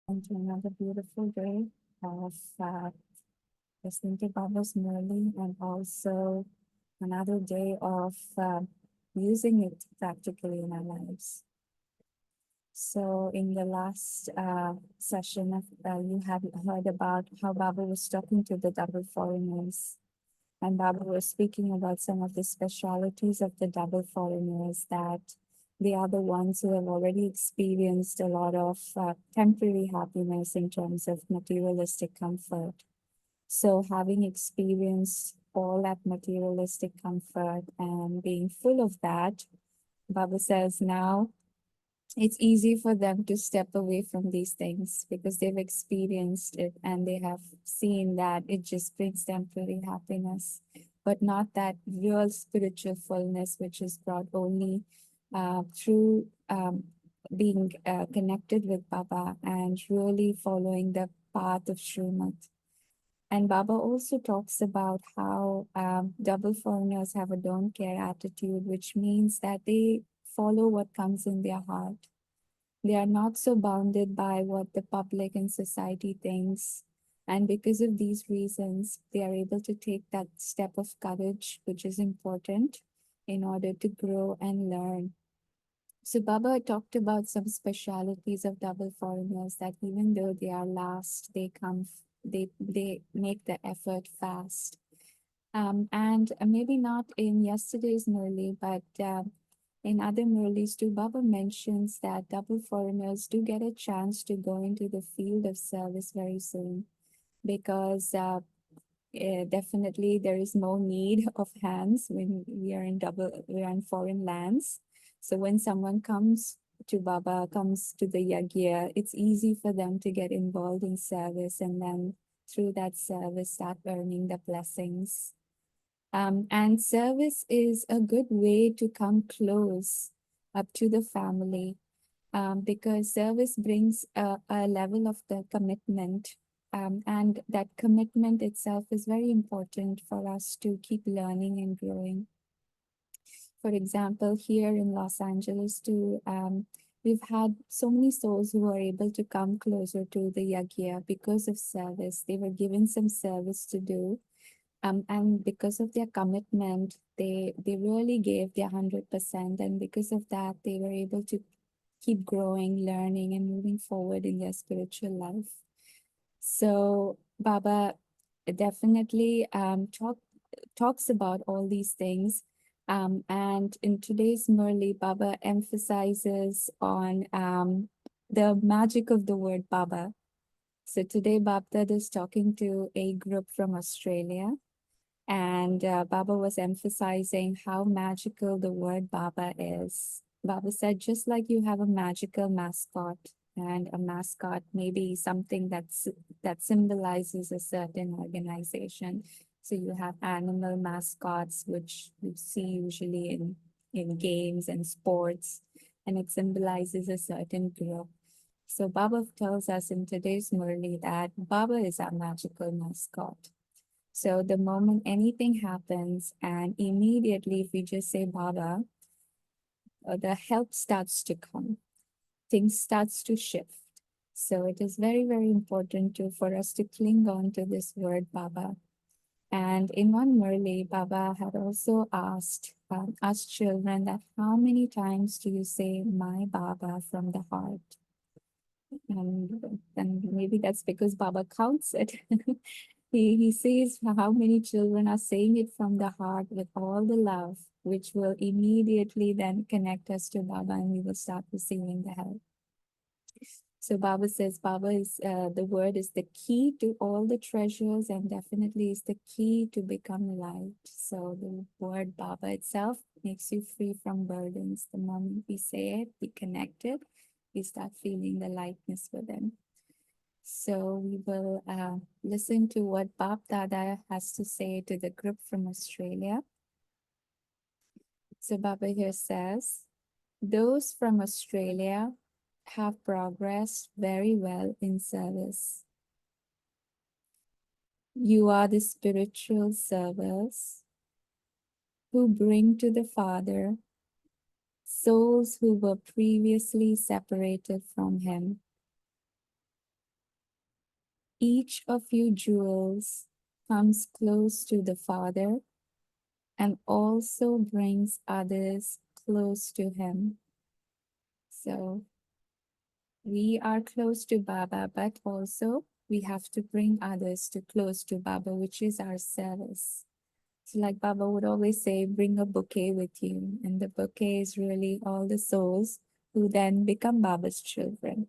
And to another beautiful day of listening to Baba's Murli, and also another day of using it practically in our lives. So, in the last session, you have heard about how Baba was talking to the double foreigners, and Baba was speaking about some of the specialities of the double foreigners, that they are the ones who have already experienced a lot of temporary happiness in terms of materialistic comfort. So, having experienced all that materialistic comfort and being full of that, Baba says now it's easy for them to step away from these things because they've experienced it and they have seen that it just brings temporary happiness, but not that real spiritual fullness, which is brought only through being connected with Baba and really following the path of Srimad. And Baba also talks about how double foreigners have a don't care attitude, which means that they follow what comes in their heart. They are not so bounded by what the public and society thinks. And because of these reasons, they are able to take that step of courage, which is important in order to grow and learn. So Baba talked about some specialities of double foreigners, that even though they are last, they come, they make the effort fast. And maybe not in yesterday's Murli, but in other Murlis too, Baba mentions that double foreigners do get a chance to go into the field of service very soon, because definitely there is more need of hands when we are in foreign lands. So when someone comes to Baba, comes to the yagya, it's easy for them to get involved in service, and then through that service start earning the blessings. And service is a good way to come close up to the family, because service brings a level of the commitment. And that commitment itself is very important for us to keep learning and growing. For example, here in Los Angeles too, we've had so many souls who are able to come closer to the yagya because of service. They were given some service to do, and because of their commitment, they really gave their 100%, and because of that, they were able to keep growing, learning, and moving forward in their spiritual life. So Baba definitely talks about all these things. And in today's Murli, Baba emphasizes on the magic of the word Baba. So today, BapDada is talking to a group from Australia, and Baba was emphasizing how magical the word Baba is. Baba said, just like you have a magical mascot, and a mascot may be something that symbolizes a certain organization. So you have animal mascots, which you see usually in games and sports, and it symbolizes a certain group. So Baba tells us in today's Murli that Baba is our magical mascot. So the moment anything happens, and immediately if we just say Baba, the help starts to come, things starts to shift. So it is very, very important for us to cling on to this word Baba. And in one Murli, Baba had also asked us children that how many times do you say my Baba from the heart? And maybe that's because Baba counts it. He sees how many children are saying it from the heart with all the love, which will immediately then connect us to Baba, and we will start receiving the help. So Baba says Baba is the word is the key to all the treasures, and definitely is the key to become light. So the word Baba itself makes you free from burdens. The moment we say it, we connect it, we start feeling the lightness within. So we will listen to what BapDada has to say to the group from Australia. So Baba here says, those from Australia have progressed very well in service. You are the spiritual servers who bring to the Father souls who were previously separated from Him. each of you jewels comes close to the Father and also brings others close to Him. So we are close to Baba, but also we have to bring others to close to Baba, which is our service. So like Baba would always say, bring a bouquet with you. And the bouquet is really all the souls who then become Baba's children.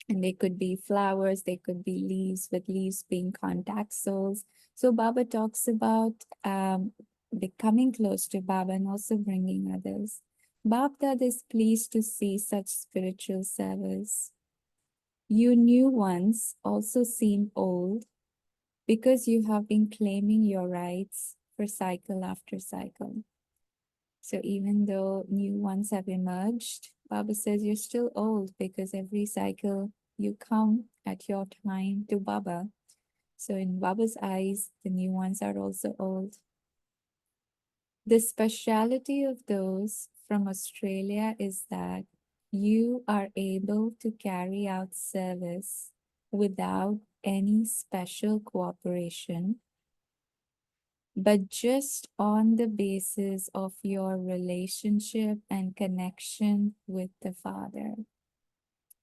And they could be flowers, they could be leaves, with leaves being contact souls. So Baba talks about becoming close to Baba and also bringing others. BapDada is pleased to see such spiritual service. You new ones also seem old because you have been claiming your rights for cycle after cycle. So even though new ones have emerged, Baba says you're still old because every cycle you come at your time to Baba. So in Baba's eyes, the new ones are also old. The speciality of those from Australia is that you are able to carry out service without any special cooperation, but just on the basis of your relationship and connection with the Father.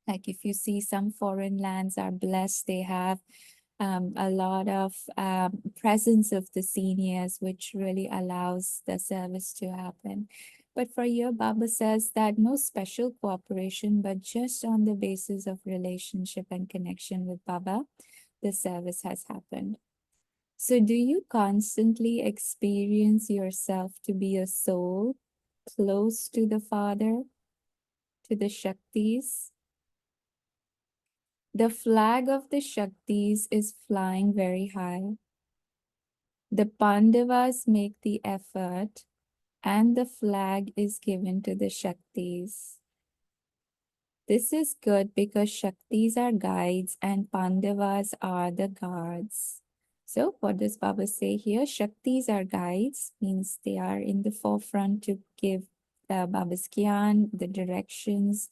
Like if you see some foreign lands are blessed, they have a lot of presence of the seniors, which really allows the service to happen. But for here, Baba says that no special cooperation, but just on the basis of relationship and connection with Baba, the service has happened. So do you constantly experience yourself to be a soul close to the Father, to the Shaktis? The flag of the Shaktis is flying very high. The Pandavas make the effort and the flag is given to the Shaktis. This is good because Shaktis are guides and Pandavas are the guards. So what does Baba say here? Shaktis are guides, means they are in the forefront to give Baba's Gyan, the directions.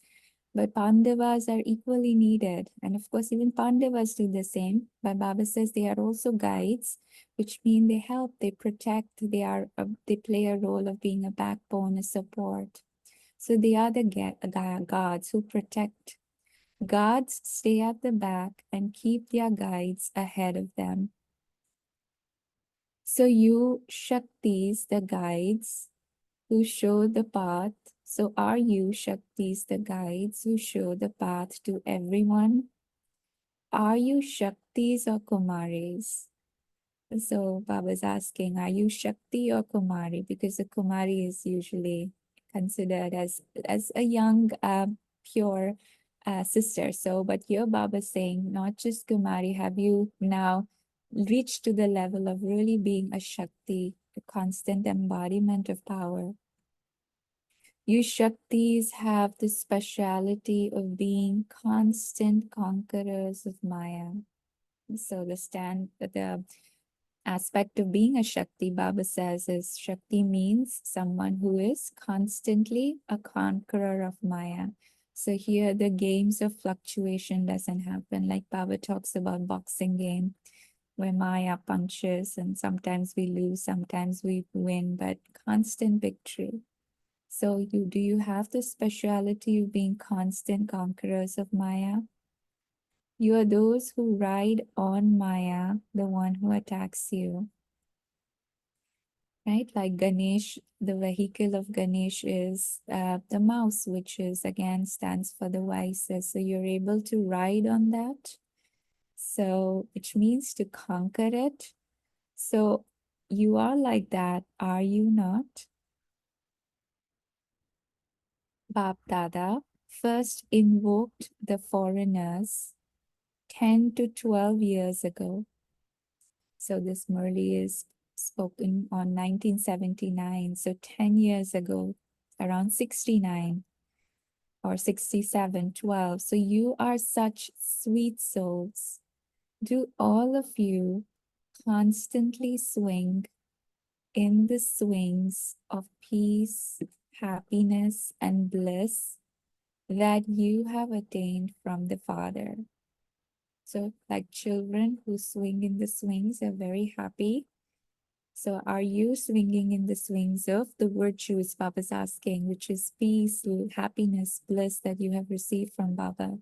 But Pandavas are equally needed. And of course, even Pandavas do the same. But Baba says they are also guides, which mean they help, they protect, they play a role of being a backbone, a support. So they are the guards who protect. Guards stay at the back and keep their guides ahead of them. So you Shaktis, the guides who show the path. So are you Shaktis, the guides who show the path to everyone? Are you Shaktis or Kumaris? So Baba's asking, are you Shakti or Kumari? Because the Kumari is usually considered as a young, pure sister. So, but here Baba's saying, not just Kumari, have you now reached to the level of really being a Shakti, a constant embodiment of power? You Shaktis have the speciality of being constant conquerors of Maya. So the aspect of being a Shakti, Baba says, is Shakti means someone who is constantly a conqueror of Maya. So here the games of fluctuation doesn't happen. Like Baba talks about boxing game, where Maya punches and sometimes we lose, sometimes we win, but constant victory. So do you have the speciality of being constant conquerors of Maya? You are those who ride on Maya, the one who attacks you. Right? Like Ganesh, the vehicle of Ganesh is the mouse, which is again stands for the vices. So you're able to ride on that. So, which means to conquer it. So you are like that, are you not? BapDada first invoked the foreigners 10 to 12 years ago. So this Murli is spoken on 1979. So 10 years ago, around 69 or 67, 12. So you are such sweet souls. Do all of you constantly swing in the swings of peace, happiness, and bliss that you have attained from the Father? So like children who swing in the swings are very happy. So are you swinging in the swings of the virtues Baba's asking, which is peace, happiness, bliss that you have received from Baba?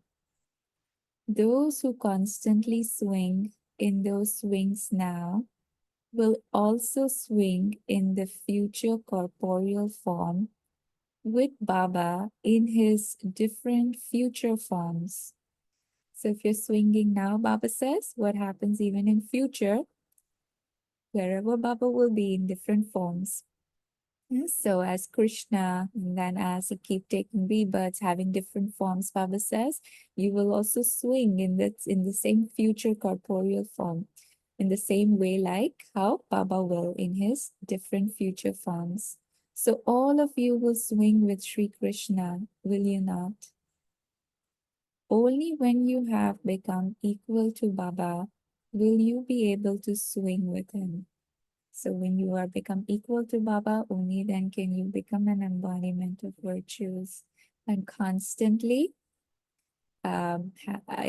Those who constantly swing in those swings now will also swing in the future corporeal form with Baba in his different future forms. So if you're swinging now, Baba says, what happens even in future, wherever Baba will be in different forms. So as Krishna, and then as you keep taking rebirths, having different forms, Baba says, you will also swing in the same future corporeal form, in the same way like how Baba will in his different future forms. So all of you will swing with Sri Krishna, will you not? Only when you have become equal to Baba will you be able to swing with him. So when you are become equal to Baba, only then can you become an embodiment of virtues and constantly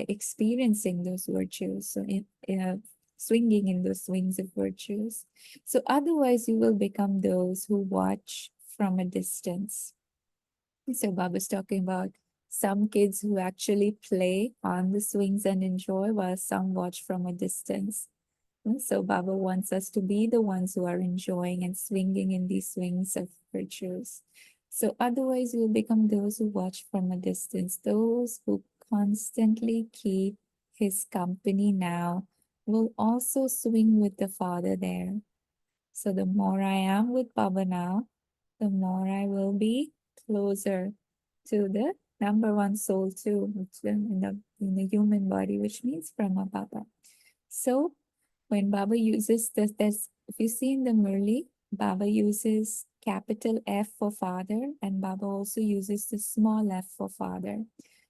experiencing those virtues. So swinging in those swings of virtues. So otherwise you will become those who watch from a distance. So Baba's talking about some kids who actually play on the swings and enjoy, while some watch from a distance. So Baba wants us to be the ones who are enjoying and swinging in these swings of virtues. So otherwise we'll become those who watch from a distance. Those who constantly keep his company now will also swing with the Father there. So the more I am with Baba now, the more I will be closer to the number one soul too, which in the human body, which means Brahma Baba. So when Baba uses this, if you see in the Murli, Baba uses capital F for Father, and Baba also uses the small f for Father.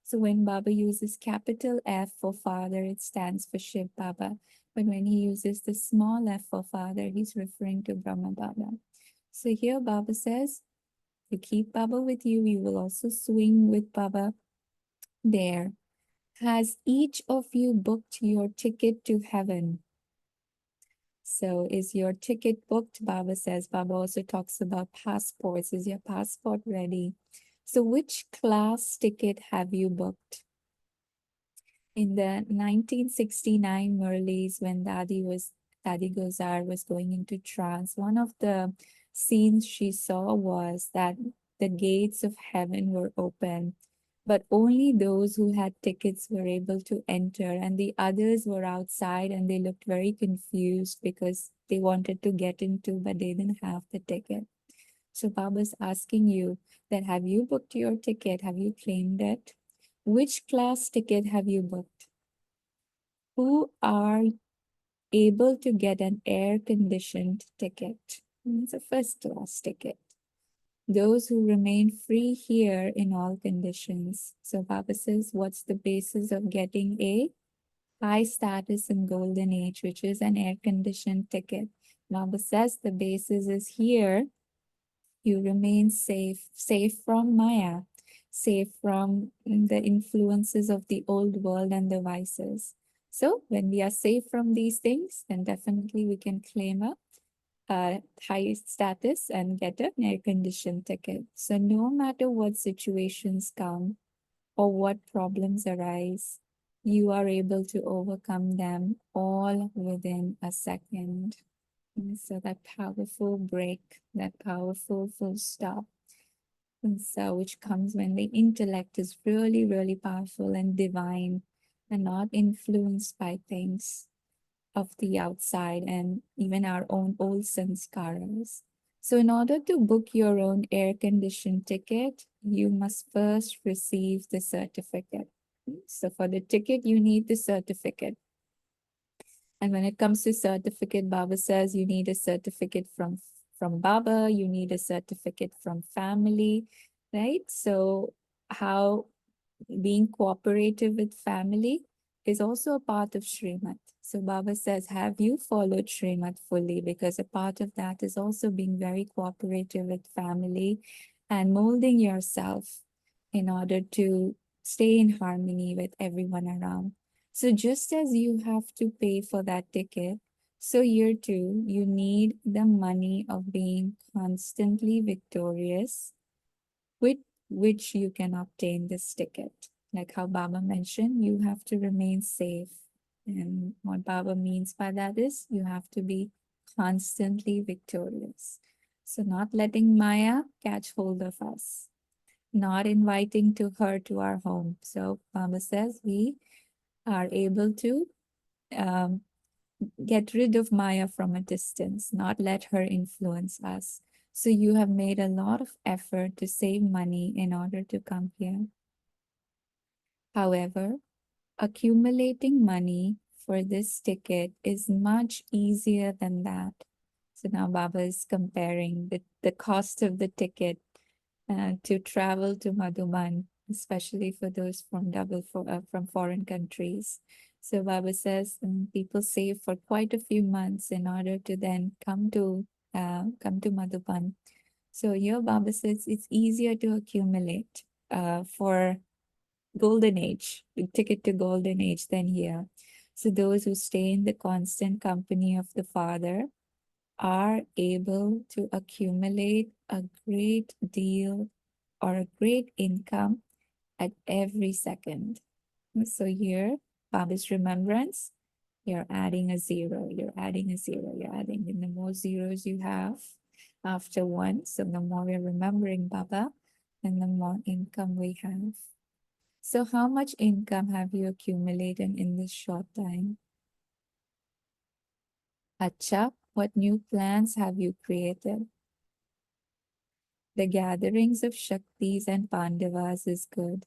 So when Baba uses capital F for Father, it stands for Shiv Baba. But when he uses the small f for Father, he's referring to Brahma Baba. So here Baba says, you keep Baba with you, you will also swing with Baba there. Has each of you booked your ticket to heaven? So is your ticket booked? Baba says. Baba also talks about passports. Is your passport ready? So which class ticket have you booked? In the 1969 Murlis, when Dadi Gozar was going into trance, one of the scenes she saw was that the gates of heaven were open, but only those who had tickets were able to enter, and the others were outside and they looked very confused because they wanted to get into, but they didn't have the ticket. So Baba's asking you that, have you booked your ticket? Have you claimed it? Which class ticket have you booked? Who are able to get an air-conditioned ticket? It's a first class ticket. Those who remain free here in all conditions. So Baba says, what's the basis of getting a high status in golden age, which is an air-conditioned ticket? Baba says the basis is here. You remain safe from Maya, safe from the influences of the old world and the vices. So when we are safe from these things, then definitely we can claim a high status and get an air-conditioned ticket. So no matter what situations come or what problems arise, you are able to overcome them all within a second. And so that powerful break, that powerful full stop, and so which comes when the intellect is really, really powerful and divine and not influenced by things of the outside and even our own old sanskaras. So in order to book your own air-conditioned ticket, you must first receive the certificate. So for the ticket, you need the certificate. And when it comes to certificate, Baba says you need a certificate from Baba, you need a certificate from family, right? So how being cooperative with family is also a part of Srimad. So Baba says, have you followed Srimad fully? Because a part of that is also being very cooperative with family and molding yourself in order to stay in harmony with everyone around. So just as you have to pay for that ticket, so here too, you need the money of being constantly victorious, with which you can obtain this ticket. Like how Baba mentioned, you have to remain safe. And what Baba means by that is you have to be constantly victorious. So, not letting Maya catch hold of us, not inviting to her to our home. So, Baba says we are able to um, get rid of Maya from a distance, not let her influence us. So you have made a lot of effort to save money in order to come here. However, accumulating money for this ticket is much easier than that. So now Baba is comparing the cost of the ticket to travel to Madhuban, especially for those from foreign countries. So Baba says people save for quite a few months in order to then come to Madhuban. So here Baba says it's easier to accumulate for golden age, ticket to golden age than here. So those who stay in the constant company of the Father are able to accumulate a great deal or a great income at every second. So here, Baba's remembrance, you're adding a zero, you're adding a zero, you're adding. And the more zeros you have after one, so the more we're remembering Baba, and the more income we have. So how much income have you accumulated in this short time? Acha, what new plans have you created? The gatherings of Shaktis and Pandavas is good.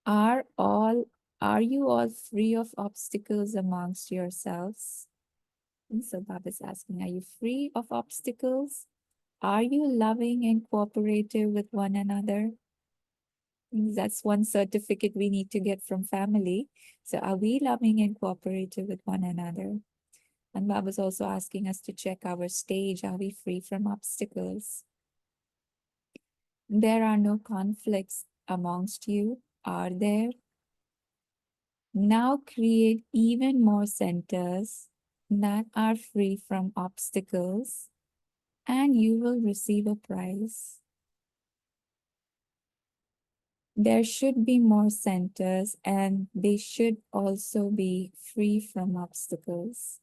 Are all are you all free of obstacles amongst yourselves? And so Baba is asking, are you free of obstacles? Are you loving and cooperative with one another? That's one certificate we need to get from family. So are we loving and cooperative with one another? And Baba's also asking us to check our stage. Are we free from obstacles? There are no conflicts amongst you, are there? Now create even more centers that are free from obstacles, and you will receive a prize. There should be more centers, and they should also be free from obstacles.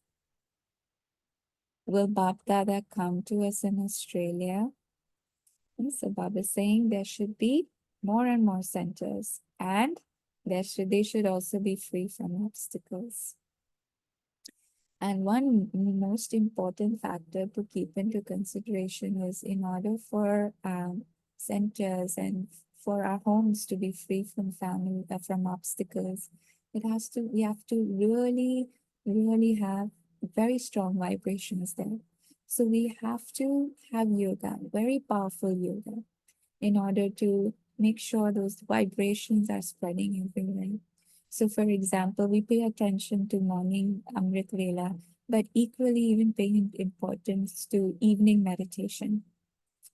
Will BapDada come to us in Australia? So Baba is saying there should be more and more centers, and they should also be free from obstacles. And one most important factor to keep into consideration is in order for centers and for our homes to be free from from obstacles, we have to really have very strong vibrations there. So we have to have yoga, very powerful yoga, in order to make sure those vibrations are spreading everywhere. So, for example, we pay attention to morning Amrit Vela, but equally even paying importance to evening meditation.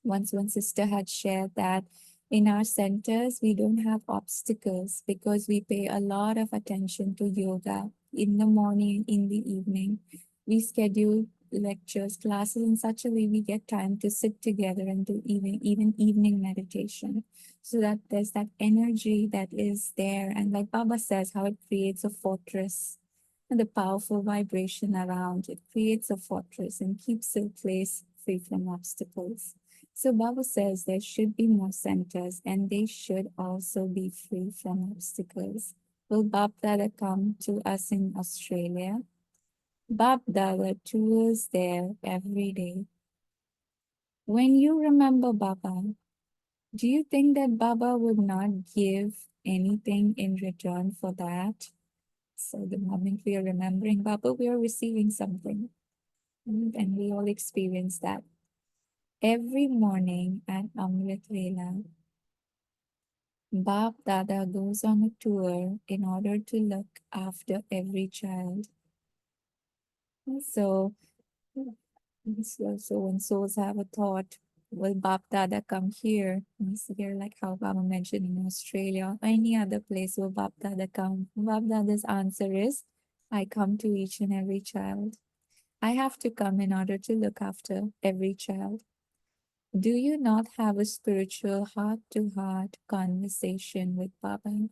Once one sister had shared that in our centers, we don't have obstacles because we pay a lot of attention to yoga in the morning, in the evening. We schedule lectures, classes in such a way we get time to sit together and do even evening meditation. So that there's that energy that is there. And like Baba says, how it creates a fortress and the powerful vibration around it creates a fortress and keeps the place free from obstacles. So Baba says there should be more centers and they should also be free from obstacles. Will BapDada come to us in Australia? BapDada tours there every day. When you remember Baba, do you think that Baba would not give anything in return for that? So the moment we are remembering Baba, we are receiving something. And we all experience that. Every morning at Amrit Vela, Bap Dada goes on a tour in order to look after every child. So, so when souls have a thought, will BapDada come here? He's here, like how Baba mentioned in Australia or any other place. Will BapDada come? BapDada's answer is, I come to each and every child. I have to come in order to look after every child. Do you not have a spiritual heart-to-heart conversation with Baba?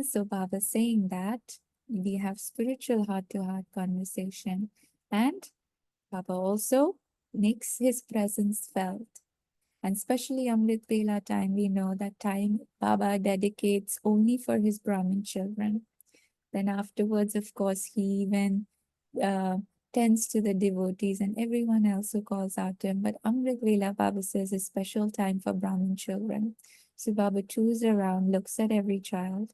So Baba saying that we have spiritual heart-to-heart conversation, and Baba also makes his presence felt. And especially Amrit Vela time, we know that time Baba dedicates only for his Brahmin children. Then afterwards, of course, he even uh, tends to the devotees and everyone else who calls out to him. But Amrit Vela, Baba says, is special time for Brahmin children. So Baba tours around, looks at every child.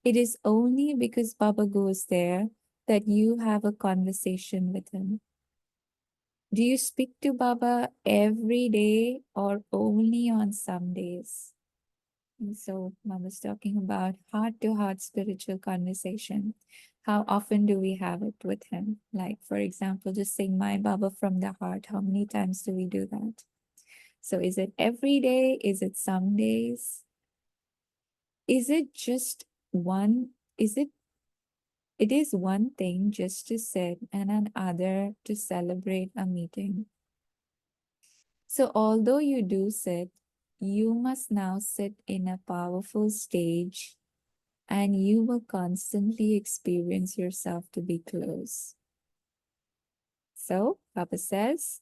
It is only because Baba goes there that you have a conversation with him. Do you speak to Baba every day or only on some days? And so Baba's talking about heart-to-heart spiritual conversation. How often do we have it with him? Like, for example, just saying my Baba from the heart. How many times do we do that? So is it every day? Is it some days? Is it just one? It is one thing just to sit and another to celebrate a meeting. So although you do sit, you must now sit in a powerful stage and you will constantly experience yourself to be close. So Papa says,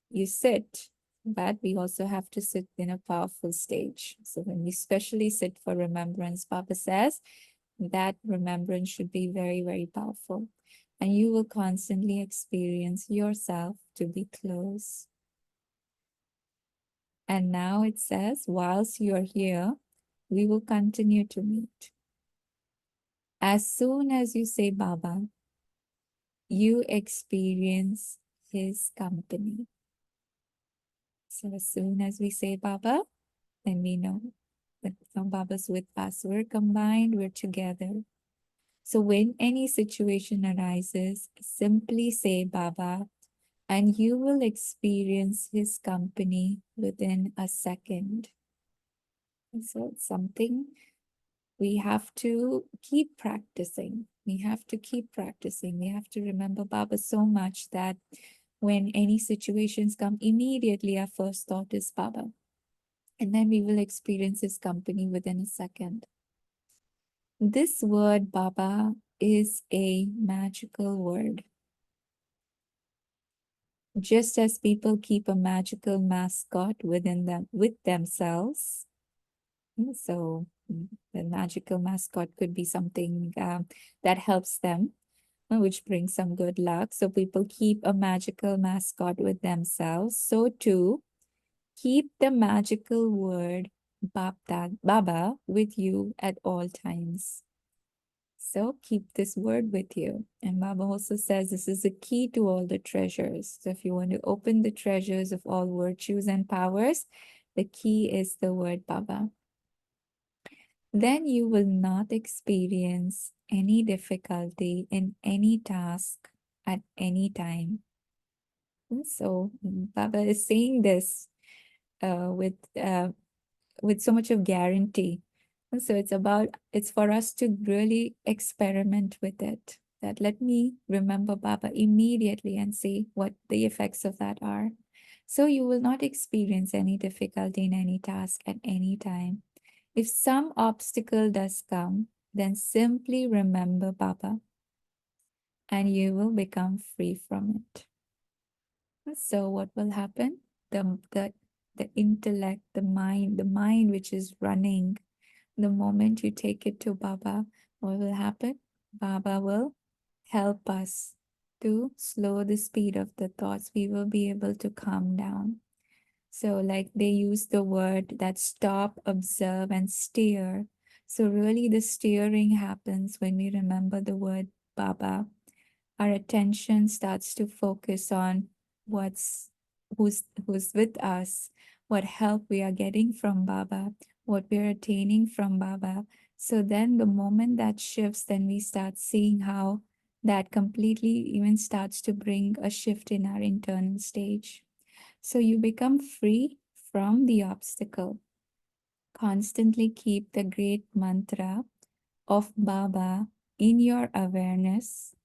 you sit, but we also have to sit in a powerful stage. So when we especially sit for remembrance, Papa says that remembrance should be very, very powerful. And you will constantly experience yourself to be close. And now it says, whilst you're here, we will continue to meet. As soon as you say Baba, you experience his company. So as soon as we say Baba, then we know that Baba's with us. We're combined, we're together. So when any situation arises, simply say Baba, and you will experience his company within a second. And so it's something we have to keep practicing. We have to keep practicing. We have to remember Baba so much that when any situations come, immediately our first thought is Baba. And then we will experience his company within a second. This word Baba is a magical word. Just as people keep a magical mascot within them with themselves. So the magical mascot could be something that helps them, which brings some good luck. So people keep a magical mascot with themselves. So too, keep the magical word Baba with you at all times. So keep this word with you. And Baba also says this is the key to all the treasures. So if you want to open the treasures of all virtues and powers, the key is the word Baba. Then you will not experience any difficulty in any task at any time. And so Baba is saying this with so much of guarantee. And so it's for us to really experiment with it. That let me remember Baba immediately and see what the effects of that are. So you will not experience any difficulty in any task at any time. If some obstacle does come, then simply remember Baba and you will become free from it. So what will happen? The intellect, the mind which is running, the moment you take it to Baba, what will happen? Baba will help us to slow the speed of the thoughts. We will be able to calm down. So like they use the word that stop, observe, and steer. So really the steering happens when we remember the word Baba. Our attention starts to focus on who's with us, what help we are getting from Baba, what we're attaining from Baba. So then the moment that shifts, then we start seeing how that completely even starts to bring a shift in our internal stage. So you become free from the obstacle. Constantly keep the great mantra of Baba in your awareness,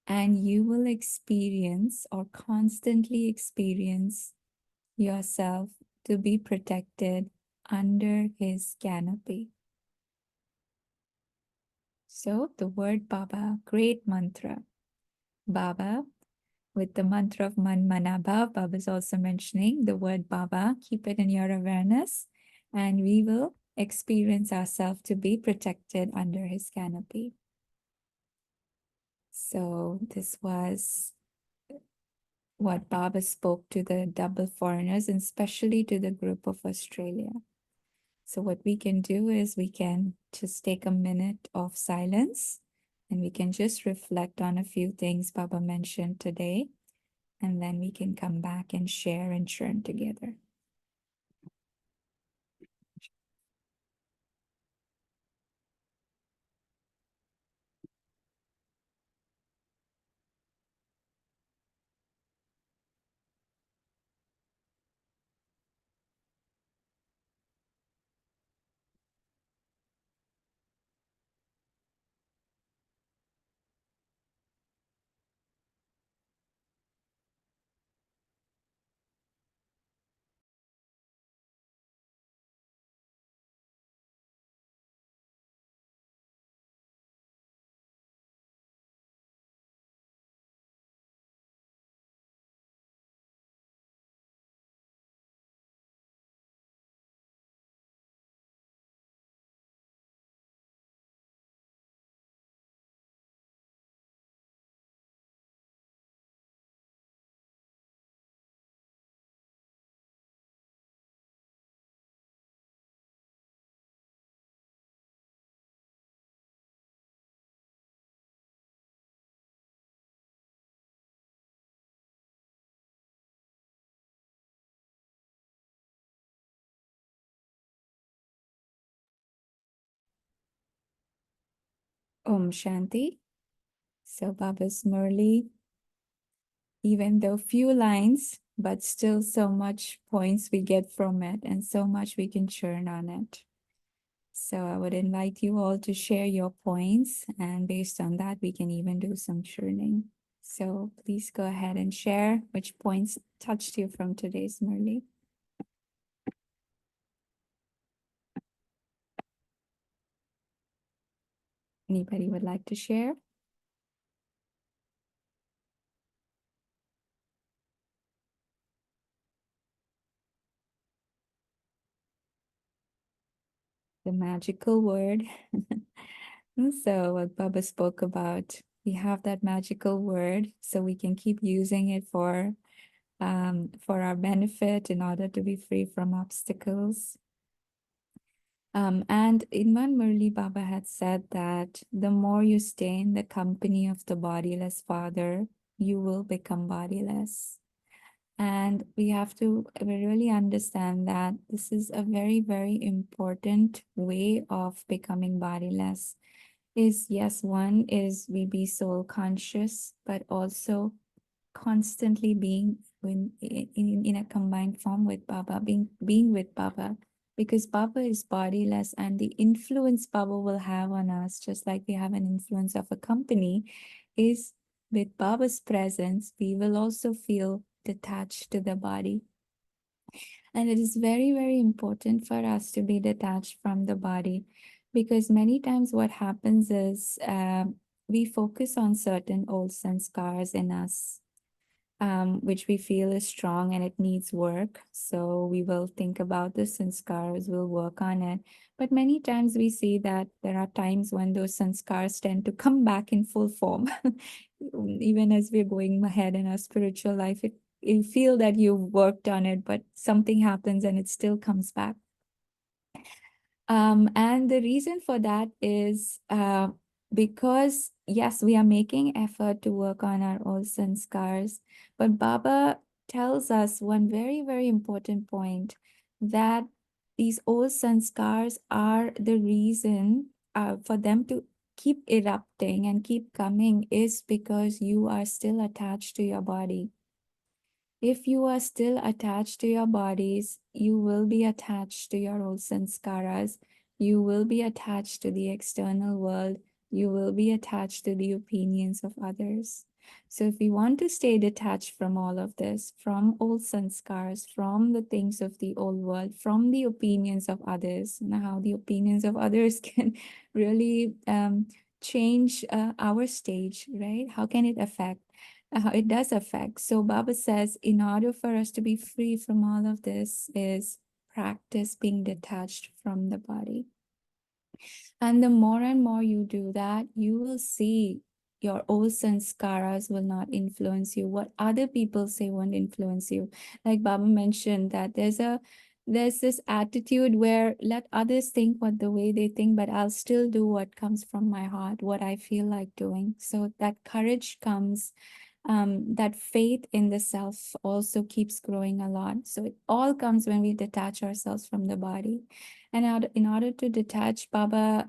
and you will experience or constantly experience yourself to be protected under his canopy. So the word Baba, great mantra. Baba, with the mantra of Man Manabhav, Baba is also mentioning the word Baba. Keep it in your awareness, and we will experience ourselves to be protected under his canopy. So this was what Baba spoke to the double foreigners, and especially to the group of Australia. So what we can do is we can just take a minute of silence, and we can just reflect on a few things Baba mentioned today, and then we can come back and share and churn together. Om Shanti. So Baba's Murli, even though few lines, but still so much points we get from it and so much we can churn on it. So I would invite you all to share your points, and based on that, we can even do some churning. So please go ahead and share which points touched you from today's Murli. Anybody would like to share? The magical word. So what Baba spoke about, we have that magical word, so we can keep using it for our benefit in order to be free from obstacles. And in one Murli, Baba had said that the more you stay in the company of the bodiless Father, you will become bodiless. And we have to really understand that this is a very, very important way of becoming bodiless. Is yes, one is we be soul conscious, but also constantly being in a combined form with Baba, being with Baba, because Baba is bodiless, and the influence Baba will have on us, just like we have an influence of a company, is with Baba's presence, we will also feel detached to the body. And it is very, very important for us to be detached from the body, because many times what happens is we focus on certain old sanskars in us, which we feel is strong and it needs work. So we will think about the sanskars, we'll work on it. But many times we see that there are times when those sanskars tend to come back in full form. Even as we're going ahead in our spiritual life, you feel that you've worked on it, but something happens and it still comes back. And the reason for that is because, yes, we are making effort to work on our old sanskars, but Baba tells us one very, very important point, that these old sanskars are the reason for them to keep erupting and keep coming, is because you are still attached to your body. If you are still attached to your bodies, you will be attached to your old sanskaras. You will be attached to the external world. You will be attached to the opinions of others. So, if we want to stay detached from all of this, from old sanskars, from the things of the old world, from the opinions of others, how the opinions of others can really change our stage, right? How can it affect? It does affect. So Baba says, in order for us to be free from all of this, is practice being detached from the body. And the more and more you do that, you will see your old sanskaras will not influence you. What other people say won't influence you. Like Baba mentioned, that there's this attitude where let others think what the way they think, but I'll still do what comes from my heart, what I feel like doing. So that courage comes, that faith in the self also keeps growing a lot. So it all comes when we detach ourselves from the body. And in order to detach, Baba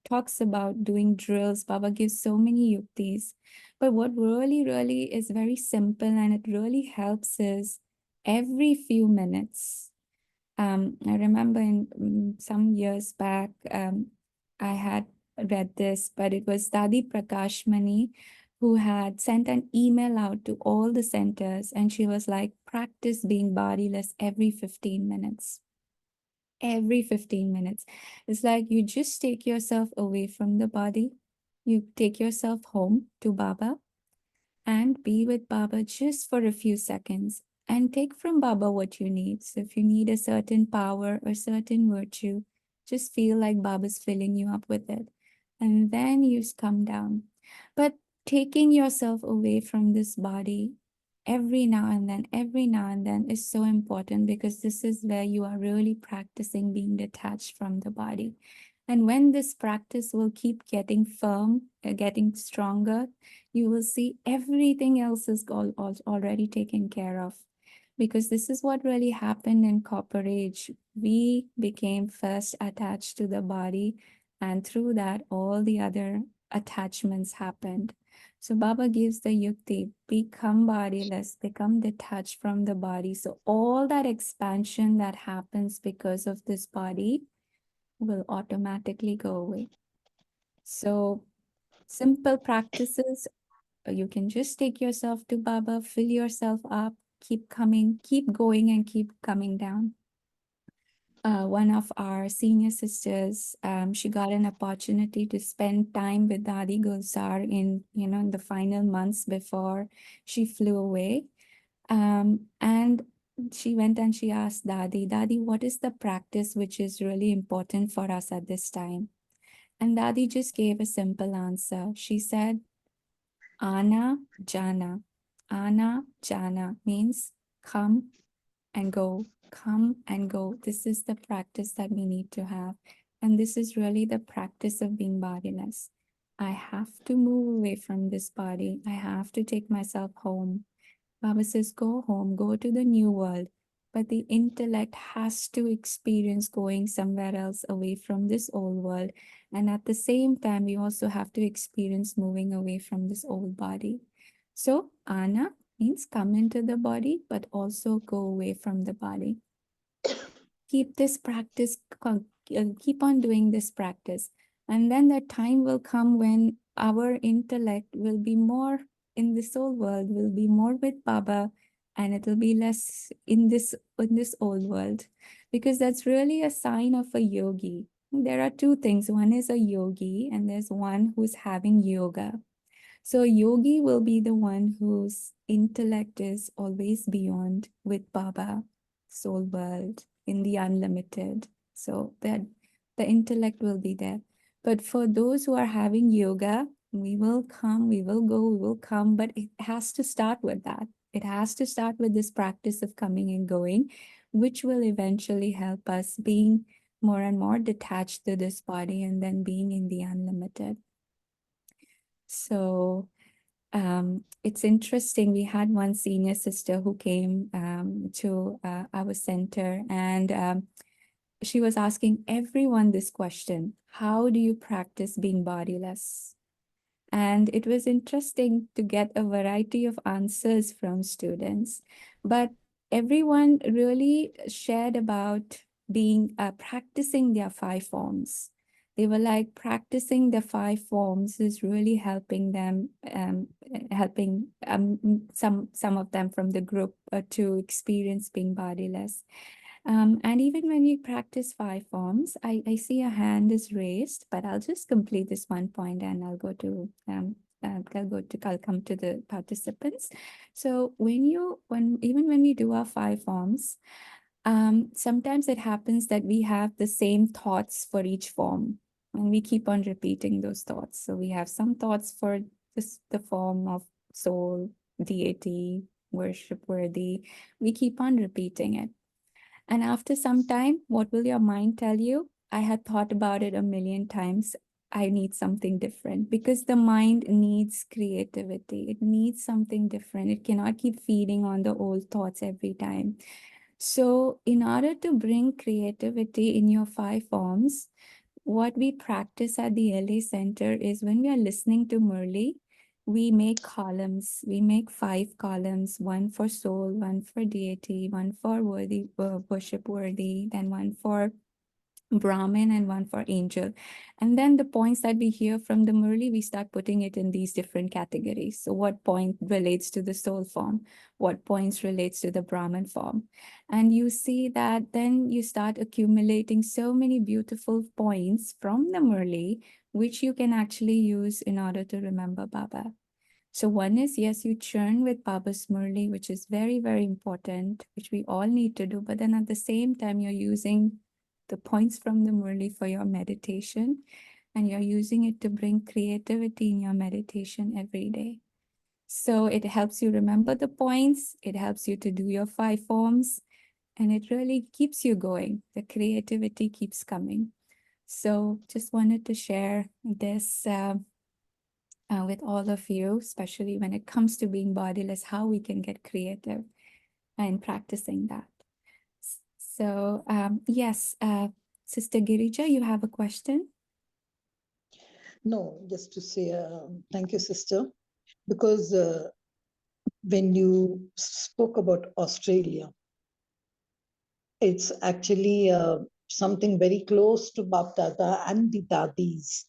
talks about doing drills. Baba gives so many yuktis. But what really, really is very simple and it really helps is every few minutes. I remember in some years back, I had read this, but it was Dadi Prakashmani who had sent an email out to all the centers, and she was like, practice being bodiless every 15 minutes. Every 15 minutes. It's like you just take yourself away from the body, you take yourself home to Baba, and be with Baba just for a few seconds and take from Baba what you need. So if you need a certain power or certain virtue, just feel like Baba's filling you up with it. And then you come down. But taking yourself away from this body every now and then is so important because this is where you are really practicing being detached from the body. And when this practice will keep getting firm, getting stronger, you will see everything else is already taken care of. Because this is what really happened in Copper Age. We became first attached to the body, and through that, all the other attachments happened. So Baba gives the yukti, become bodiless, become detached from the body. So all that expansion that happens because of this body will automatically go away. So simple practices, you can just take yourself to Baba, fill yourself up, keep coming, keep going, and keep coming down. One of our senior sisters, she got an opportunity to spend time with Dadi Gulzar in the final months before she flew away. And she went and she asked Dadi, what is the practice which is really important for us at this time? And Dadi just gave a simple answer. She said, Ana Jana. Ana Jana means come and go, come and go. This is the practice that we need to have. And this is really the practice of being bodiless. I have to move away from this body. I have to take myself home. Baba says, go home, go to the new world. But the intellect has to experience going somewhere else away from this old world. And at the same time, we also have to experience moving away from this old body. So, Ana means come into the body, but also go away from the body. Keep this practice, keep on doing this practice. And then the time will come when our intellect will be more in the soul world, will be more with Baba, and it will be less in this old world. Because that's really a sign of a yogi. There are two things. One is a yogi, and there's one who's having yoga. So yogi will be the one whose intellect is always beyond with Baba, soul world, in the unlimited. So that the intellect will be there. But for those who are having yoga, we will come, we will go, we will come, but it has to start with that. It has to start with this practice of coming and going, which will eventually help us being more and more detached to this body and then being in the unlimited. So it's interesting. We had one senior sister who came to our center, and she was asking everyone this question: how do you practice being bodiless? And it was interesting to get a variety of answers from students. But everyone really shared about being practicing their five forms. They were like practicing the five forms is really helping them, helping some of them from the group to experience being bodiless. And even when we practice five forms, I see a hand is raised, but I'll just complete this one point and I'll come to the participants. So even when we do our five forms, sometimes it happens that we have the same thoughts for each form, and we keep on repeating those thoughts. So we have some thoughts for the form of soul, deity, worship worthy. We keep on repeating it. And after some time, what will your mind tell you? I had thought about it a million times. I need something different because the mind needs creativity. It needs something different. It cannot keep feeding on the old thoughts every time. So, in order to bring creativity in your five forms, what we practice at the LA Center is when we are listening to Murli, we make columns. We make five columns, one for soul, one for deity, one for worthy, worship worthy, then one for Brahmin and one for angel. And then the points that we hear from the Murli, we start putting it in these different categories. So what point relates to the soul form? What points relates to the Brahmin form? And you see that then you start accumulating so many beautiful points from the Murli, which you can actually use in order to remember Baba. So one is, yes, you churn with Baba's Murli, which is very, very important, which we all need to do. But then at the same time, you're using the points from the Murli for your meditation, and you're using it to bring creativity in your meditation every day. So it helps you remember the points, it helps you to do your five forms, and it really keeps you going. The creativity keeps coming. So just wanted to share this with all of you, especially when it comes to being bodiless, how we can get creative and practicing that. So yes, Sister Girija, you have a question? No, just to say thank you, sister, because when you spoke about Australia, it's actually something very close to BapDada and the Dadis.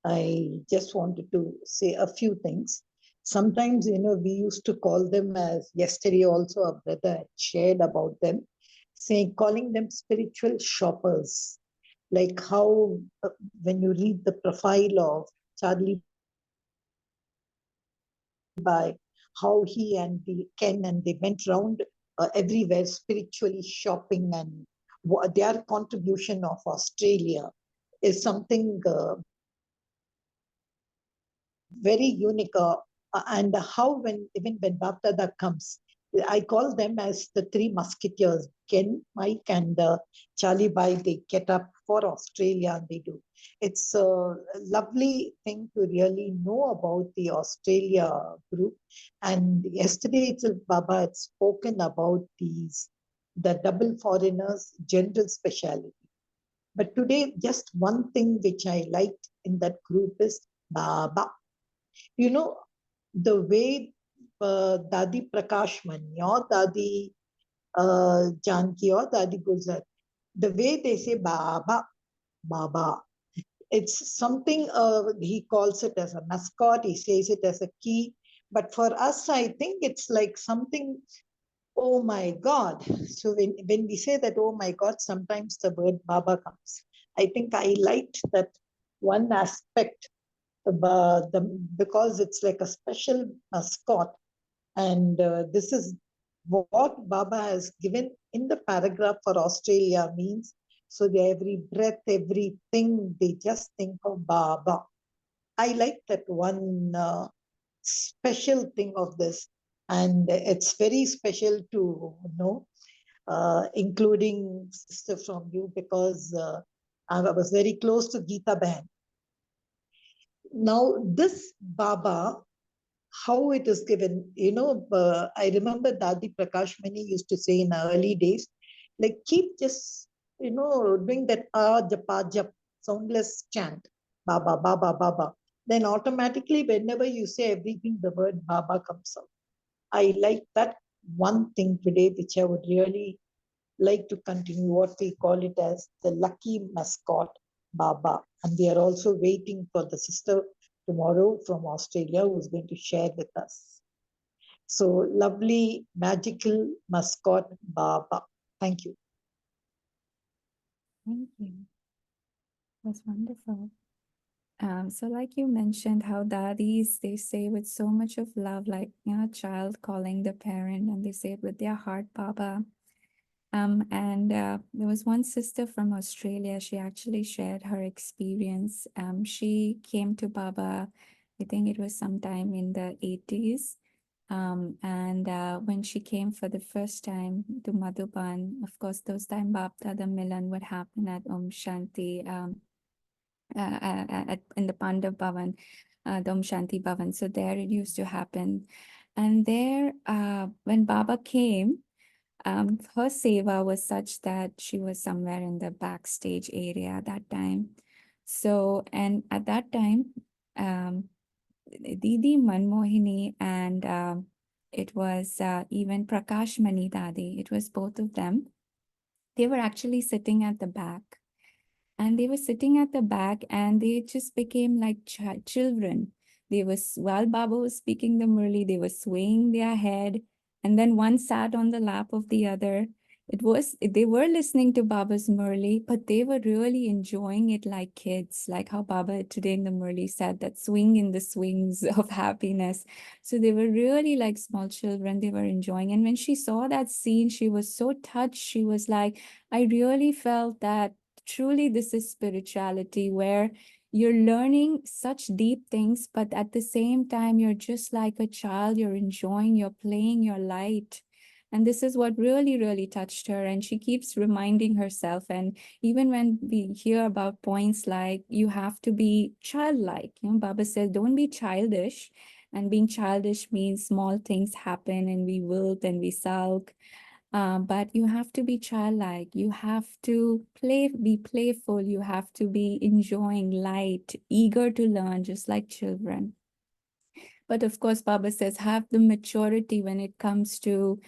I just wanted to say a few things. Sometimes, we used to call them, as yesterday also a brother shared about them, saying, calling them spiritual shoppers. Like how, when you read the profile of Charlie by how he and the Ken and they went around everywhere spiritually shopping, and their contribution of Australia is something very unique. And how even when BapDada comes, I call them as the three musketeers, Ken, Mike, and Charlie Bai. They get up for Australia and they do. It's a lovely thing to really know about the Australia group. And yesterday itself, Baba had spoken about the double foreigners, general speciality. But today, just one thing which I liked in that group is Baba. You know, the way Dadi Prakashman or Dadi Janki or Dadi Gulzar, the way they say Baba, Baba, it's something he calls it as a mascot, he says it as a key. But for us, I think it's like something, oh my God. So when we say that, oh my God, sometimes the word Baba comes. I think I liked that one aspect because it's like a special mascot. And this is what Baba has given in the paragraph for Australia means. So they, every breath, everything, they just think of Baba. I like that one special thing of this. And it's very special to know, including sister from you, because I was very close to Geeta Band. Now, this Baba, how it is given, I remember Dadi Prakash Mani used to say in early days, like keep just, doing that japa jap, soundless chant, Baba, Baba, Baba. then automatically, whenever you say everything, the word Baba comes out. I like that one thing today, which I would really like to continue, what we call it as the lucky mascot, Baba. And we are also waiting for the sister tomorrow from Australia who's going to share with us. So lovely, magical mascot, Baba. Thank you. Thank you. That's wonderful. So like you mentioned, how daddies, they say with so much of love, like, a child calling the parent, and they say it with their heart, Baba. And there was one sister from Australia. She actually shared her experience. She came to Baba, I think it was sometime in the 80s. And when she came for the first time to Madhuban, of course, those time BapDada Milan would happen at Om Shanti, in the Pandav Bhavan, the Om Shanti Bhavan. So there it used to happen. And there, when Baba came, her seva was such that she was somewhere in the backstage area at that time. So, and at that time, um, Didi Manmohini and it was even Prakash Mani Dadi, it was both of them. They were actually sitting at the back, and they were sitting at the back, and they just became like children. They was, while Baba was speaking the Murli, they were swaying their head, and then one sat on the lap of the other. It was, they were listening to Baba's Murli, but they were really enjoying it like kids, like how Baba today in the Murli said that swing in the swings of happiness. So they were really like small children. They were enjoying. And when she saw that scene, she was so touched. She was like, I really felt that truly this is spirituality, where you're learning such deep things, but at the same time, you're just like a child, you're enjoying, you're playing, you're light. And this is what really, really touched her. And she keeps reminding herself. And even when we hear about points like you have to be childlike, Baba says, don't be childish. And being childish means small things happen and we wilt and we sulk. But you have to be childlike. You have to be playful. You have to be enjoying light, eager to learn, just like children. But of course, Baba says, have the maturity when it comes to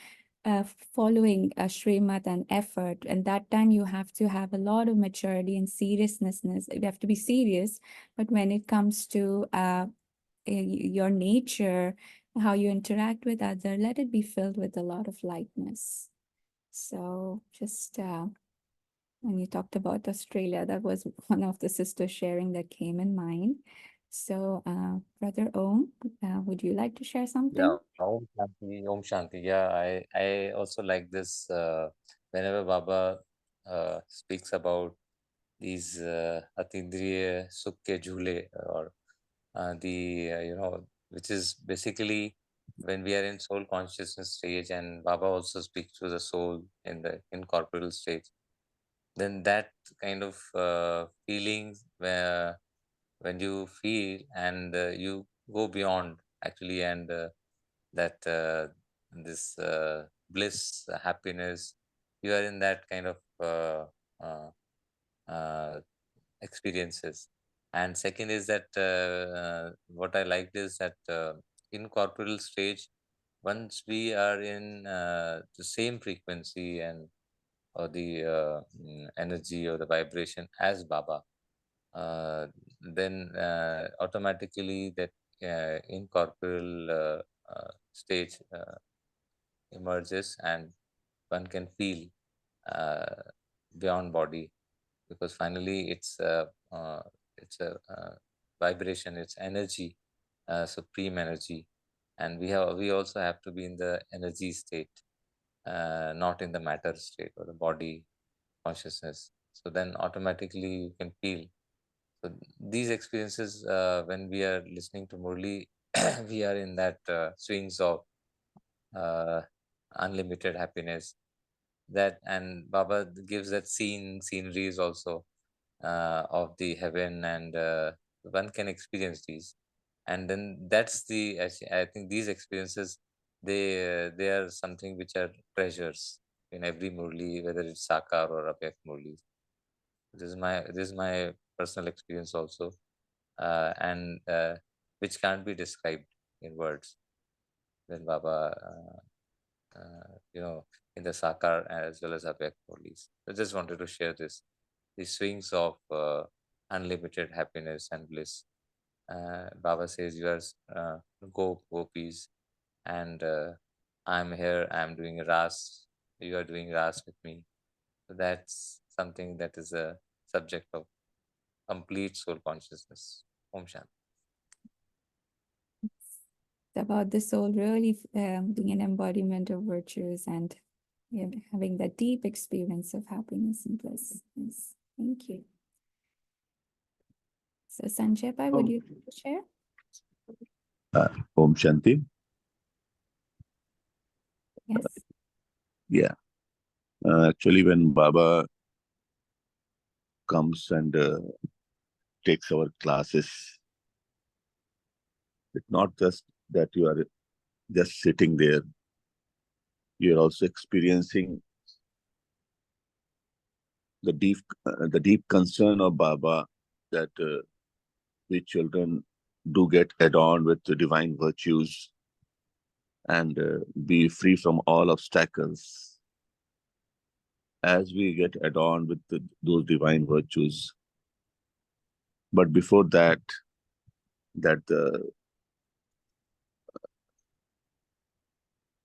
following a Srimad and effort. And that time you have to have a lot of maturity and seriousness. You have to be serious. But when it comes to your nature, how you interact with others, let it be filled with a lot of lightness. So just when you talked about Australia, that was one of the sisters sharing that came in mind. So Brother Om, would you like to share something? Yeah, Om Shanti, Om Shanti. Yeah, I also like this. Whenever Baba speaks about these Atindriya Sukh ke Jhule, or the which is basically when we are in soul consciousness stage, and Baba also speaks to the soul in the incorporeal stage. Then that kind of feelings where when you feel and you go beyond actually, and that this bliss, happiness, you are in that kind of uh, uh, experiences. And second is that what I liked is that in corporeal stage, once we are in the same frequency and or the energy or the vibration as Baba, uh, then automatically that incorporeal stage emerges, and one can feel uh, beyond body, because finally it's a vibration, it's energy, supreme energy, and we also have to be in the energy state, not in the matter state or the body consciousness. So then automatically you can feel. So these experiences, when we are listening to Murli, we are in that swings of uh, unlimited happiness. That, and Baba gives that sceneries also of the heaven, and one can experience these. And then that's the I think these experiences, they are something which are treasures in every Murli, whether it's Sakar or Avyakt Murli. This is my personal experience also. and which can't be described in words. When Baba, in the Sakar as well as Avyakt bodies. I just wanted to share this, the swings of unlimited happiness and bliss. Baba says, "You are go gopis, and I'm here. I'm doing ras. You are doing ras with me." So that's something that is a subject of complete soul consciousness. Om Shanti. It's about the soul really being an embodiment of virtues and having that deep experience of happiness and bliss. Yes. Thank you. So Sanjay, would you like to share? Om Shanti. Yes. Yeah. Actually, when Baba comes and takes our classes, it's not just that you are just sitting there. You're also experiencing the deep concern of Baba that we children do get adorned with the divine virtues and be free from all obstacles. As we get adorned with those divine virtues, but before that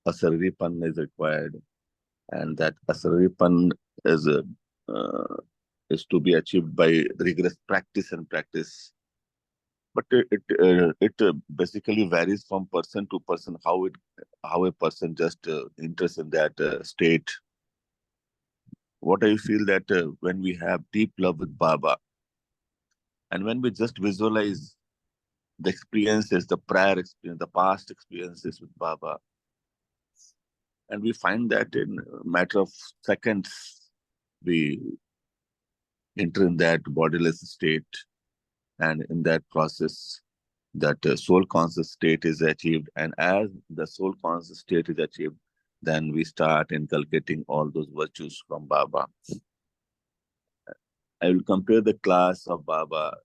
asariripan is required, and that asariripan is is to be achieved by rigorous practice and practice. But it basically varies from person to person how a person just enters in that state. What I feel that when we have deep love with Baba, and when we just visualize the experiences, the prior experience, the past experiences with Baba, and we find that in a matter of seconds, we enter in that bodiless state, and in that process, that soul conscious state is achieved. And as the soul conscious state is achieved, then we start inculcating all those virtues from Baba. I will compare the class of Baba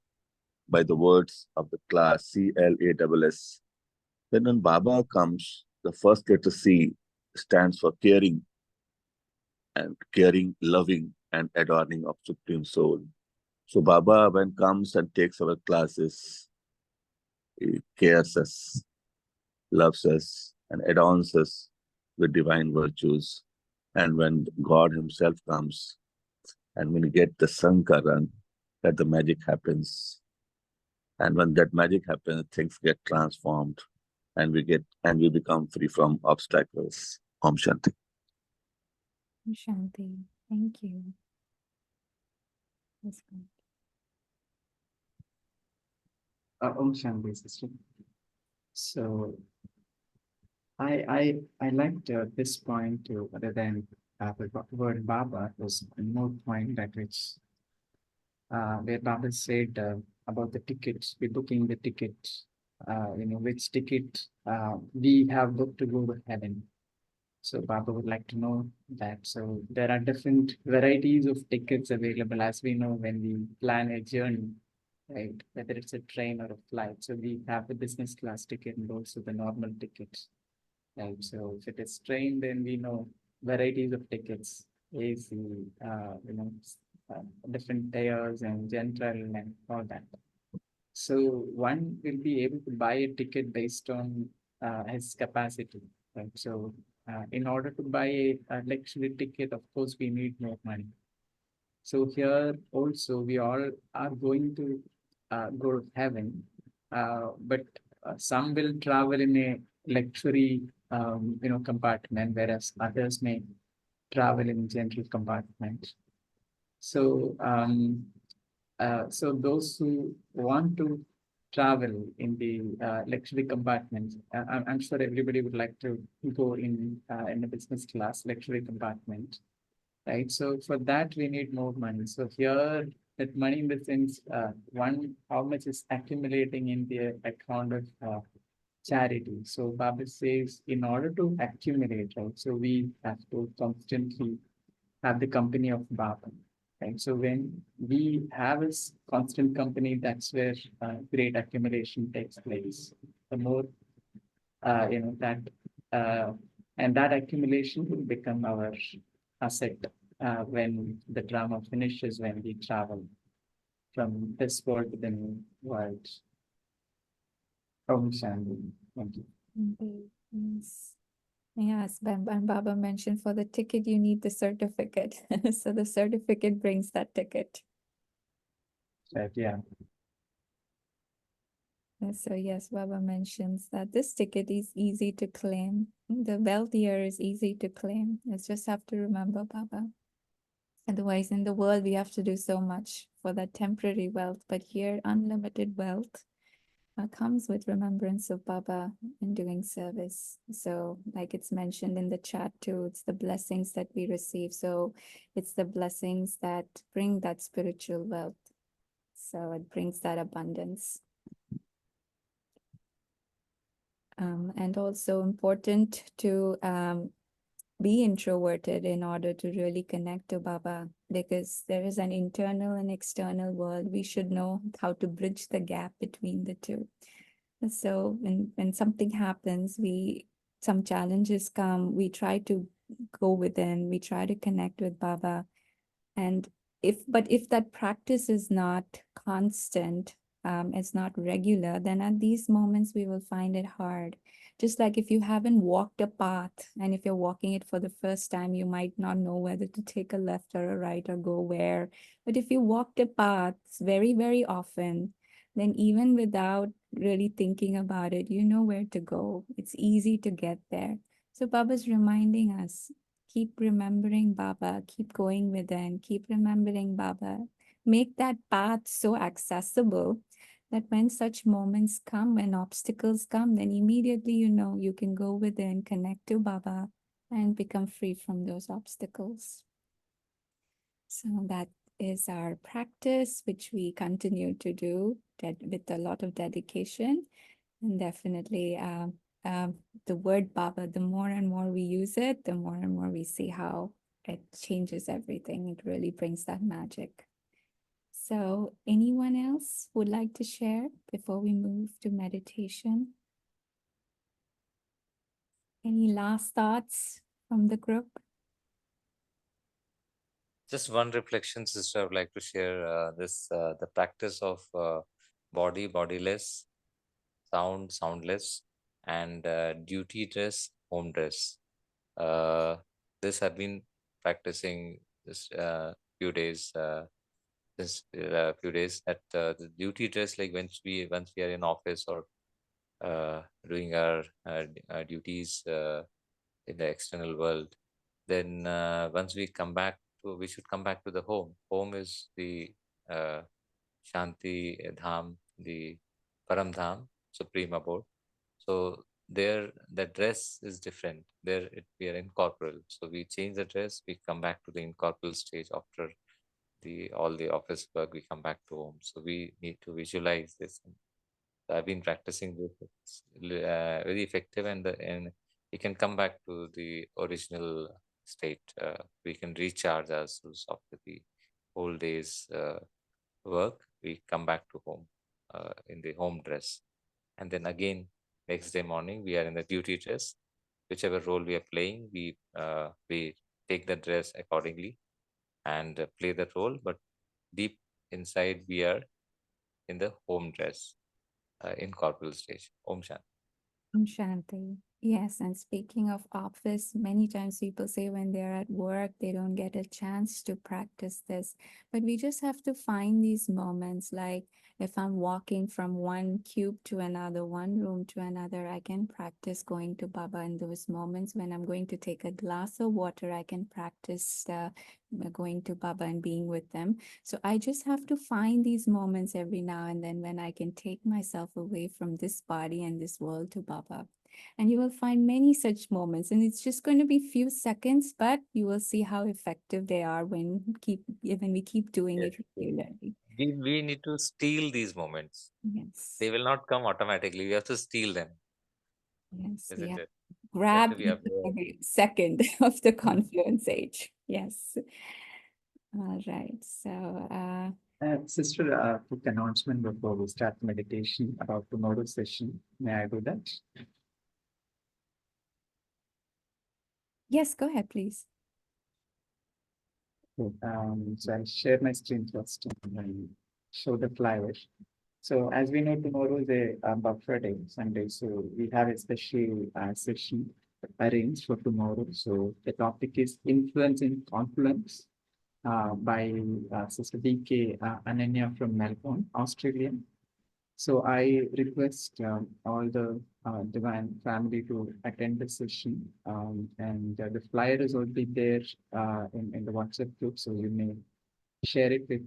by the words of the class CLASS. Then when Baba comes, the first letter C stands for caring, loving, and adorning of Supreme Soul. So Baba, when comes and takes our classes, he cares us, loves us, and adorns us with divine virtues. And when God himself comes, and when we get the Sankaran, that the magic happens. And when that magic happens, things get transformed, and we become free from obstacles. Om Shanti. Om Shanti. Thank you. That's good. Om Shanti, sister. So I liked this point too, other than the word Baba, was more point that which where Baba said about the tickets, we're booking the tickets, which ticket we have booked to go to heaven. So Baba would like to know that. So there are different varieties of tickets available, as we know when we plan a journey, right? Whether it's a train or a flight. So we have the business class ticket and also the normal tickets, right? So if it is train, then we know varieties of tickets, AC, different tiers and general and all that. So one will be able to buy a ticket based on his capacity, right? So in order to buy a luxury ticket, of course, we need more money. So here also we all are going to go to heaven, but some will travel in a luxury, compartment, whereas others may travel in general compartment. So so those who want to travel in the luxury compartment, I'm sure everybody would like to go in a business class luxury compartment, right? So for that we need more money. So here, that money in the sense, one, how much is accumulating in the account of charity. So Baba says, in order to accumulate, right? So we have to constantly have the company of Baba. Right. So when we have this constant company, that's where great accumulation takes place. The more that and that accumulation will become our asset when the drama finishes, when we travel from this world to the new world. Om Shanti. Thank you. Indeed, yes. Yes, and Baba mentioned for the ticket, you need the certificate. So the certificate brings that ticket. Right, yeah. And so yes, Baba mentions that this ticket is easy to claim. The wealth here is easy to claim. You just have to remember Baba. Otherwise, in the world, we have to do so much for that temporary wealth. But here, unlimited wealth comes with remembrance of Baba and doing service. So, like it's mentioned in the chat too, it's the blessings that we receive. So, it's the blessings that bring that spiritual wealth. So, it brings that abundance. And also important to be introverted in order to really connect to Baba, because there is an internal and external world. We should know how to bridge the gap between the two. So when something happens, some challenges come, we try to go within, we try to connect with Baba. And if that practice is not constant, it's not regular, then at these moments we will find it hard. Just like if you haven't walked a path and if you're walking it for the first time, you might not know whether to take a left or a right or go where. But if you walked a path very, very often, then even without really thinking about it, you know where to go. It's easy to get there. So Baba's reminding us, keep remembering Baba, keep going within, keep remembering Baba. Make that path so accessible that when such moments come, when obstacles come, then immediately you know you can go within, connect to Baba, and become free from those obstacles. So that is our practice, which we continue to do with a lot of dedication. And definitely the word Baba, the more and more we use it, the more and more we see how it changes everything. It really brings that magic. So anyone else would like to share before we move to meditation? Any last thoughts from the group? Just one reflection, sister, I would like to share the practice of body, bodiless, sound, soundless, and duty dress, home dress. This I've been practicing this few days. This few days at the duty dress, like once we are in office or doing our duties in the external world, then once we come back we should come back to the home. Home is the uh, Shanti Dham, the Param Dham, supreme abode. So there, the dress is different. There, we are incorporeal. So we change the dress. We come back to the incorporeal stage after all the office work. We come back to home. So we need to visualize this. I've been practicing this. It's very effective, and we can come back to the original state. We can recharge ourselves after the whole day's work. We come back to home in the home dress, and then again next day morning we are in the duty dress. Whichever role we are playing, we take the dress accordingly and play the role. But deep inside, we are in the home dress in corporal stage. Om Shanti. Om Shanti. Yes, and speaking of office, many times people say when they're at work, they don't get a chance to practice this. But we just have to find these moments, like if I'm walking from one cube to another, one room to another, I can practice going to Baba in those moments. When I'm going to take a glass of water, I can practice going to Baba and being with them. So I just have to find these moments every now and then when I can take myself away from this body and this world to Baba. And you will find many such moments, and it's just going to be few seconds, but you will see how effective they are when we keep doing Yes. it regularly. We need to steal these moments. Yes. They will not come automatically. We have to steal them, Yes, we isn't have it? We have grab to be each and aware. every second of the confluence age. Yes. All right. So, Sister, quick announcement before we start meditation about tomorrow's session. May I do that? yes, go ahead, please. So I'll share my screen first and then show the flyer. So as we know, tomorrow is a buffer day, Sunday. So we have a special session arranged for tomorrow. So the topic is influence in confluence by Sister DK Ananya from Melbourne, Australia. So I request all the divine family to attend the session, and the flyer is already there in the WhatsApp group, so you may share it with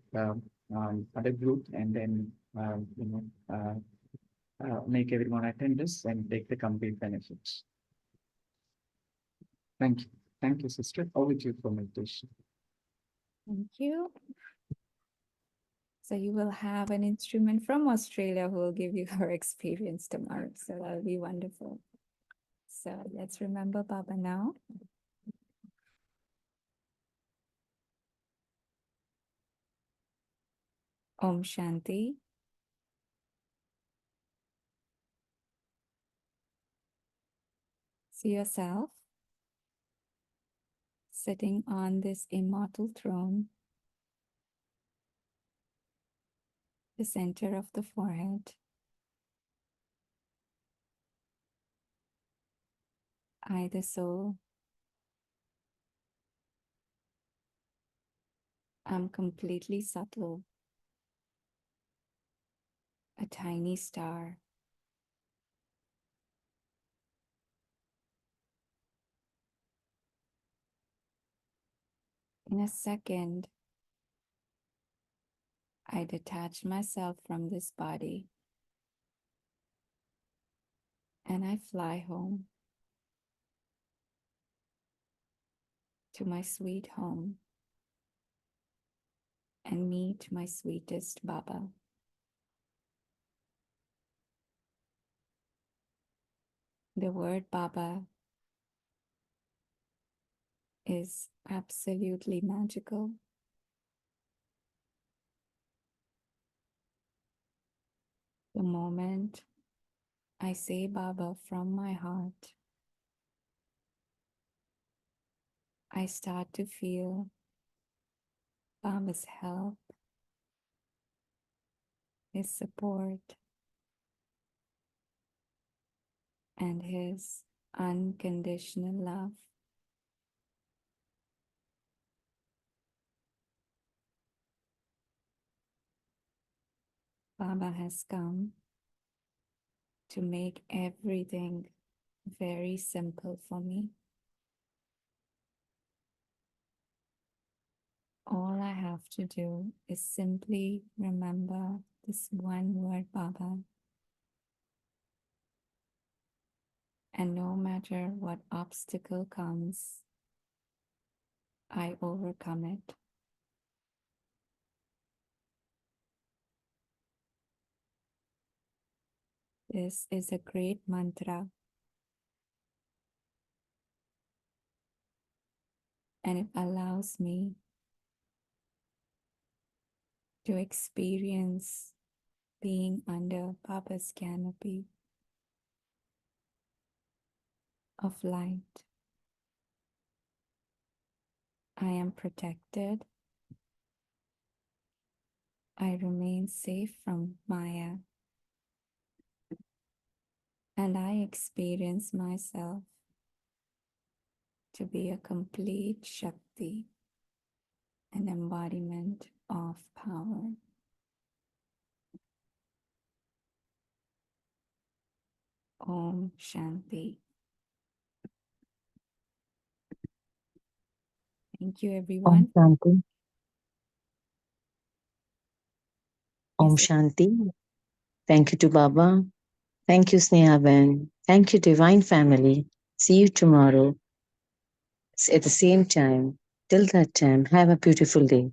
other group, and then make everyone attend this and take the complete benefits. Thank you, sister. Over to you for meditation. Thank you. So you will have an instrument from Australia who will give you her experience tomorrow. So that'll be wonderful. So let's remember Baba now. Om Shanti. See yourself sitting on this immortal throne, the center of the forehead. I, the soul, am completely subtle, a tiny star. In a second, I detach myself from this body and I fly home to my sweet home and meet my sweetest Baba. The word Baba is absolutely magical. The moment I say Baba from my heart, I start to feel Baba's help, his support, and his unconditional love. Baba has come to make everything very simple for me. All I have to do is simply remember this one word, Baba. And no matter what obstacle comes, I overcome it. This is a great mantra, and it allows me to experience being under Baba's canopy of light. I am protected. I remain safe from Maya. And I experience myself to be a complete Shakti, an embodiment of power. Om Shanti. Thank you, everyone. Om Shanti. Om Yes, Shanti. Thank you to Baba. Thank you, Sneha Ben. Thank you, Divine Family. See you tomorrow at the same time. Till that time, have a beautiful day.